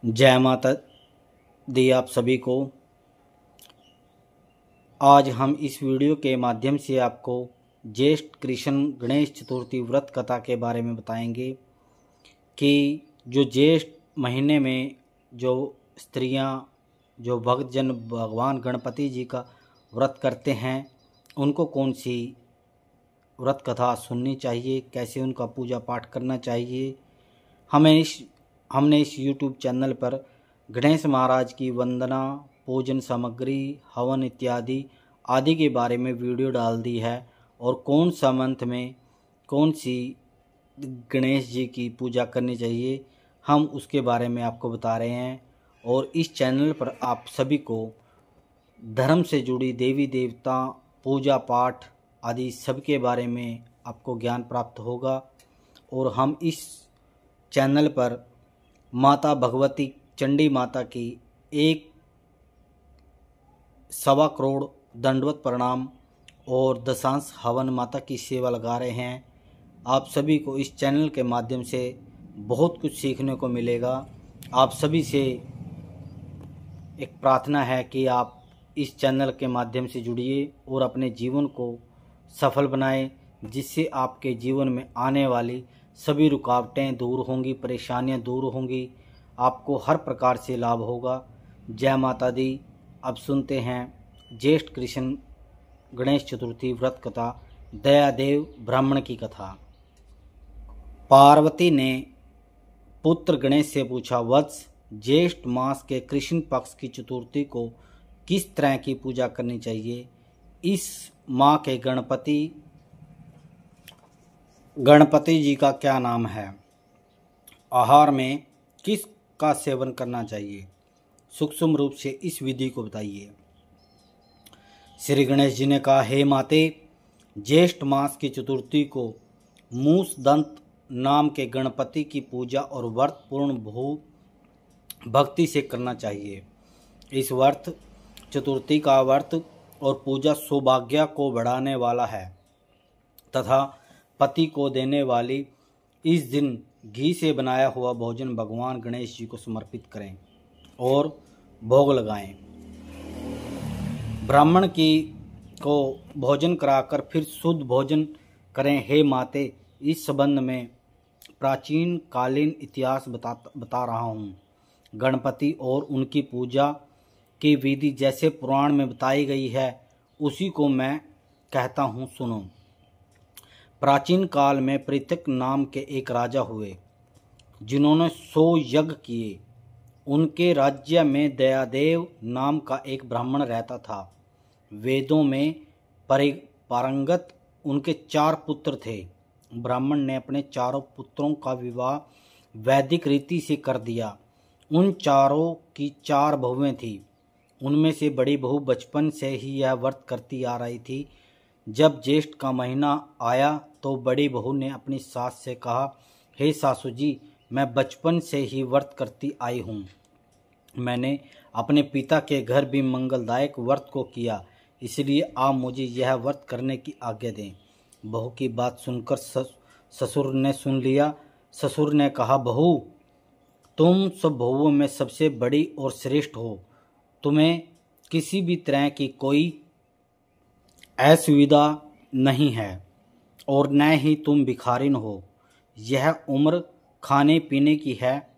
जय माता दी आप सभी को। आज हम इस वीडियो के माध्यम से आपको ज्येष्ठ कृष्ण गणेश चतुर्थी व्रत कथा के बारे में बताएंगे कि जो ज्येष्ठ महीने में जो स्त्रियां जो भक्तजन भगवान गणपति जी का व्रत करते हैं उनको कौन सी व्रत कथा सुननी चाहिए, कैसे उनका पूजा पाठ करना चाहिए। हमने इस YouTube चैनल पर गणेश महाराज की वंदना, पूजन सामग्री, हवन इत्यादि आदि के बारे में वीडियो डाल दी है और कौन सा मंथ में कौन सी गणेश जी की पूजा करनी चाहिए हम उसके बारे में आपको बता रहे हैं। और इस चैनल पर आप सभी को धर्म से जुड़ी देवी देवता पूजा पाठ आदि सब के बारे में आपको ज्ञान प्राप्त होगा। और हम इस चैनल पर माता भगवती चंडी माता की 1.25 करोड़ दंडवत प्रणाम और दशांश हवन माता की सेवा लगा रहे हैं। आप सभी को इस चैनल के माध्यम से बहुत कुछ सीखने को मिलेगा। आप सभी से एक प्रार्थना है कि आप इस चैनल के माध्यम से जुड़िए और अपने जीवन को सफल बनाएं, जिससे आपके जीवन में आने वाली सभी रुकावटें दूर होंगी, परेशानियां दूर होंगी, आपको हर प्रकार से लाभ होगा। जय माता दी। अब सुनते हैं ज्येष्ठ कृष्ण गणेश चतुर्थी व्रत कथा, दयादेव ब्राह्मण की कथा। पार्वती ने पुत्र गणेश से पूछा, वत्स, ज्येष्ठ मास के कृष्ण पक्ष की चतुर्थी को किस तरह की पूजा करनी चाहिए? इस माँ के गणपति जी का क्या नाम है? आहार में किस का सेवन करना चाहिए? सूक्ष्म रूप से इस विधि को बताइए। श्री गणेश जी ने कहा, हे माते, ज्येष्ठ मास की चतुर्थी को मूस दंत नाम के गणपति की पूजा और व्रत पूर्ण भक्ति से करना चाहिए। इस व्रत चतुर्थी का व्रत और पूजा सौभाग्य को बढ़ाने वाला है तथा पति को देने वाली। इस दिन घी से बनाया हुआ भोजन भगवान गणेश जी को समर्पित करें और भोग लगाएं। ब्राह्मण को भोजन कराकर फिर शुद्ध भोजन करें। हे माते, इस संबंध में प्राचीन कालीन इतिहास बता रहा हूँ। गणपति और उनकी पूजा की विधि जैसे पुराण में बताई गई है उसी को मैं कहता हूँ, सुनो। प्राचीन काल में पृथक नाम के एक राजा हुए जिन्होंने 100 यज्ञ किए। उनके राज्य में दयादेव नाम का एक ब्राह्मण रहता था। वेदों में पारंगत उनके 4 पुत्र थे। ब्राह्मण ने अपने चारों पुत्रों का विवाह वैदिक रीति से कर दिया। उन चारों की 4 बहुएं थीं। उनमें से बड़ी बहू बचपन से ही यह व्रत करती आ रही थी। जब ज्येष्ठ का महीना आया तो बड़ी बहू ने अपनी सास से कहा, हे सासू जी, मैं बचपन से ही व्रत करती आई हूँ। मैंने अपने पिता के घर भी मंगलदायक व्रत को किया, इसलिए आप मुझे यह व्रत करने की आज्ञा दें। बहू की बात सुनकर ससुर ने सुन लिया। ससुर ने कहा, बहू, तुम सब बहुओं में सबसे बड़ी और श्रेष्ठ हो। तुम्हें किसी भी तरह की कोई असुविधा नहीं है और न ही तुम भिखारिन हो। यह उम्र खाने पीने की है।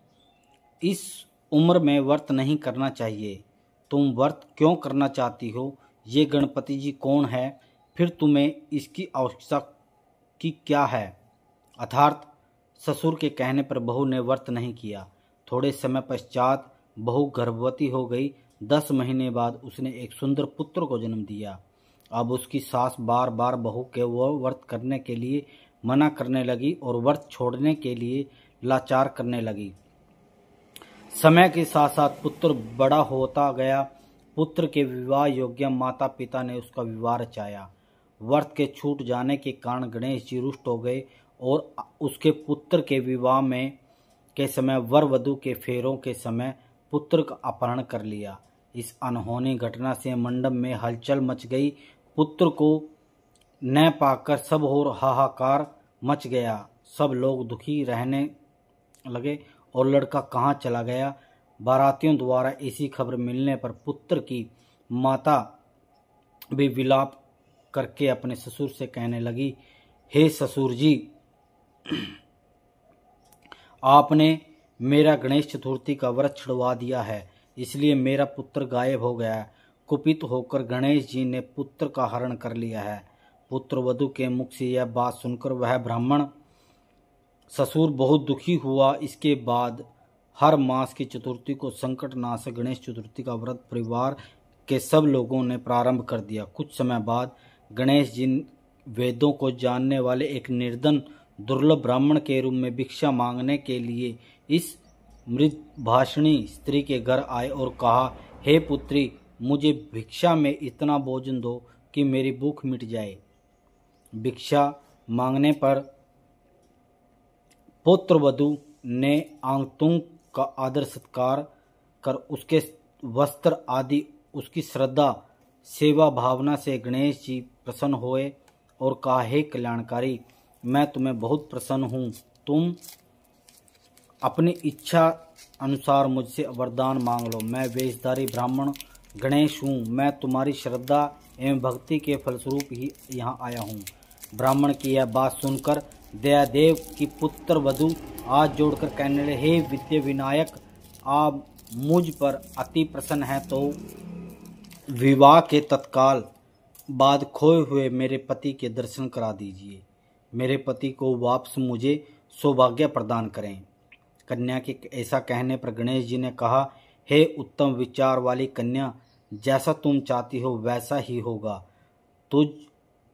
इस उम्र में व्रत नहीं करना चाहिए। तुम व्रत क्यों करना चाहती हो? ये गणपति जी कौन है? फिर तुम्हें इसकी आवश्यकता की क्या है? अर्थात ससुर के कहने पर बहू ने व्रत नहीं किया। थोड़े समय पश्चात बहू गर्भवती हो गई। 10 महीने बाद उसने एक सुंदर पुत्र को जन्म दिया। अब उसकी सास बार बार बहू के वो व्रत करने के लिए मना करने लगी और व्रत छोड़ने के लिए लाचार करने लगी। समय के साथ साथ पुत्र बड़ा होता गया। पुत्र के विवाह योग्य माता पिता ने उसका विवाह रचाया। व्रत के छूट जाने के कारण गणेश जी रुष्ट हो गए और उसके पुत्र के विवाह के समय वर वधू के फेरों के समय पुत्र का अपहरण कर लिया। इस अनहोनी घटना से मंडप में हलचल मच गई। पुत्र को न पाकर सब और हाहाकार मच गया। सब लोग दुखी रहने लगे और लड़का कहाँ चला गया? बारातियों द्वारा ऐसी खबर मिलने पर पुत्र की माता भी विलाप करके अपने ससुर से कहने लगी, हे ससुर जी, आपने मेरा गणेश चतुर्थी का व्रत छुड़वा दिया है, इसलिए मेरा पुत्र गायब हो गया है। कुपित होकर गणेश जी ने पुत्र का हरण कर लिया है। पुत्र वधू के मुख से यह बात सुनकर वह ब्राह्मण ससुर बहुत दुखी हुआ। इसके बाद हर मास की चतुर्थी को संकटनाशक गणेश चतुर्थी का व्रत परिवार के सब लोगों ने प्रारंभ कर दिया। कुछ समय बाद गणेश जी वेदों को जानने वाले एक निर्धन दुर्लभ ब्राह्मण के रूप में भिक्षा मांगने के लिए इस मृदभाषिणी स्त्री के घर आए और कहा, हे पुत्री, मुझे भिक्षा में इतना भोजन दो कि मेरी भूख मिट जाए। भिक्षा मांगने पर पुत्र वधू ने आंगतुंग का आदर सत्कार कर उसके वस्त्र आदि उसकी श्रद्धा सेवा भावना से गणेश जी प्रसन्न हुए और कहा, हे कल्याणकारी, मैं तुम्हें बहुत प्रसन्न हूँ। तुम अपनी इच्छा अनुसार मुझसे वरदान मांग लो। मैं वेशधारी ब्राह्मण गणेश हूँ। मैं तुम्हारी श्रद्धा एवं भक्ति के फलस्वरूप ही यहाँ आया हूँ। ब्राह्मण की यह बात सुनकर दयादेव की पुत्र वधू हाथ जोड़कर कहने लगे, हे विद्या विनायक, आप मुझ पर अति प्रसन्न हैं तो विवाह के तत्काल बाद खोए हुए मेरे पति के दर्शन करा दीजिए। मेरे पति को वापस मुझे सौभाग्य प्रदान करें। कन्या के ऐसा कहने पर गणेश जी ने कहा, हे उत्तम विचार वाली कन्या, जैसा तुम चाहती हो वैसा ही होगा। तुझ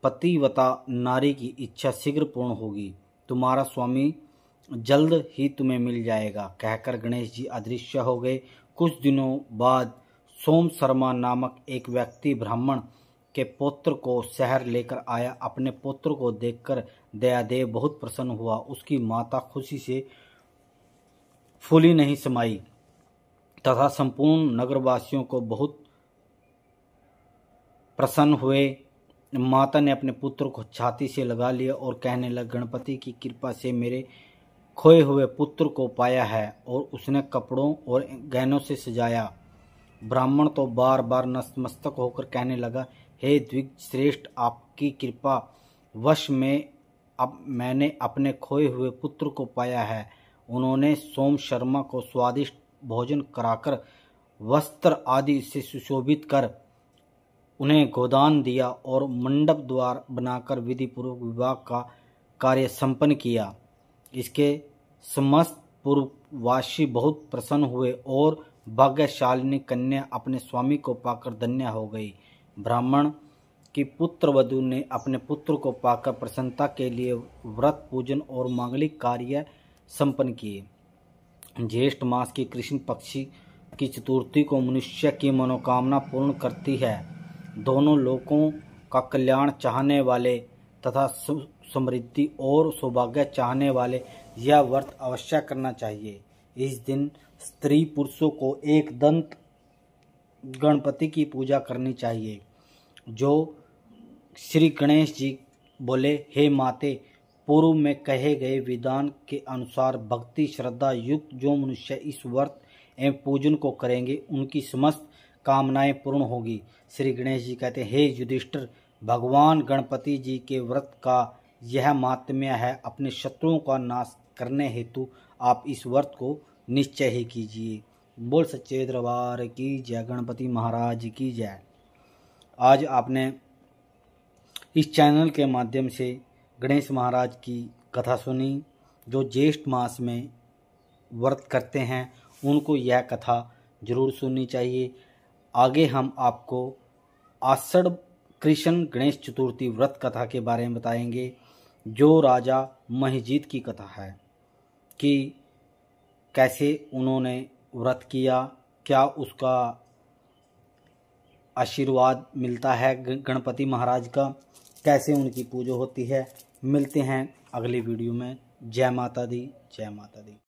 पतिव्रता नारी की इच्छा शीघ्र पूर्ण होगी। तुम्हारा स्वामी जल्द ही तुम्हें मिल जाएगा। कहकर गणेश जी अदृश्य हो गए। कुछ दिनों बाद सोम शर्मा नामक एक व्यक्ति ब्राह्मण के पुत्र को शहर लेकर आया। अपने पुत्र को देखकर दयादेव बहुत प्रसन्न हुआ। उसकी माता खुशी से फूली नहीं समाई तथा संपूर्ण नगरवासियों को बहुत प्रसन्न हुए। माता ने अपने पुत्र को छाती से लगा लिया और कहने लगी, गणपति की कृपा से मेरे खोए हुए पुत्र को पाया है। और उसने कपड़ों और गहनों से सजाया। ब्राह्मण तो बार बार नतमस्तक होकर कहने लगा, हे द्विज श्रेष्ठ, आपकी कृपा वश में अब मैंने अपने खोए हुए पुत्र को पाया है। उन्होंने सोम शर्मा को स्वादिष्ट भोजन कराकर वस्त्र आदि से सुशोभित कर उन्हें गोदान दिया और मंडप द्वार बनाकर विधि पूर्वक विवाह का कार्य संपन्न किया। इसके समस्त पूर्ववासी बहुत प्रसन्न हुए और भाग्यशालिनी कन्या अपने स्वामी को पाकर धन्य हो गई। ब्राह्मण की पुत्र वधू ने अपने पुत्र को पाकर प्रसन्नता के लिए व्रत पूजन और मांगलिक कार्य संपन्न किए। ज्येष्ठ मास की कृष्ण पक्षी की चतुर्थी को मनुष्य की मनोकामना पूर्ण करती है। दोनों लोगों का कल्याण चाहने वाले तथा समृद्धि और सौभाग्य चाहने वाले यह व्रत अवश्य करना चाहिए। इस दिन स्त्री पुरुषों को एक दंत गणपति की पूजा करनी चाहिए। जो श्री गणेश जी बोले, हे माते, पूर्व में कहे गए विधान के अनुसार भक्ति श्रद्धा युक्त जो मनुष्य इस व्रत एवं पूजन को करेंगे उनकी समस्त कामनाएं पूर्ण होगी। श्री गणेश जी कहते हैं, हे युधिष्ठिर, भगवान गणपति जी के व्रत का यह माहात्म्य है। अपने शत्रुओं का नाश करने हेतु आप इस व्रत को निश्चय ही कीजिए। बोल सच्चे दरबार की जय, गणपति महाराज की जय। आज आपने इस चैनल के माध्यम से गणेश महाराज की कथा सुनी। जो ज्येष्ठ मास में व्रत करते हैं उनको यह कथा जरूर सुननी चाहिए। आगे हम आपको आषाढ़ कृष्ण गणेश चतुर्थी व्रत कथा के बारे में बताएंगे, जो राजा महिजीत की कथा है कि कैसे उन्होंने व्रत किया, क्या उसका आशीर्वाद मिलता है गणपति महाराज का, कैसे उनकी पूजा होती है। मिलते हैं अगली वीडियो में। जय माता दी, जय माता दी।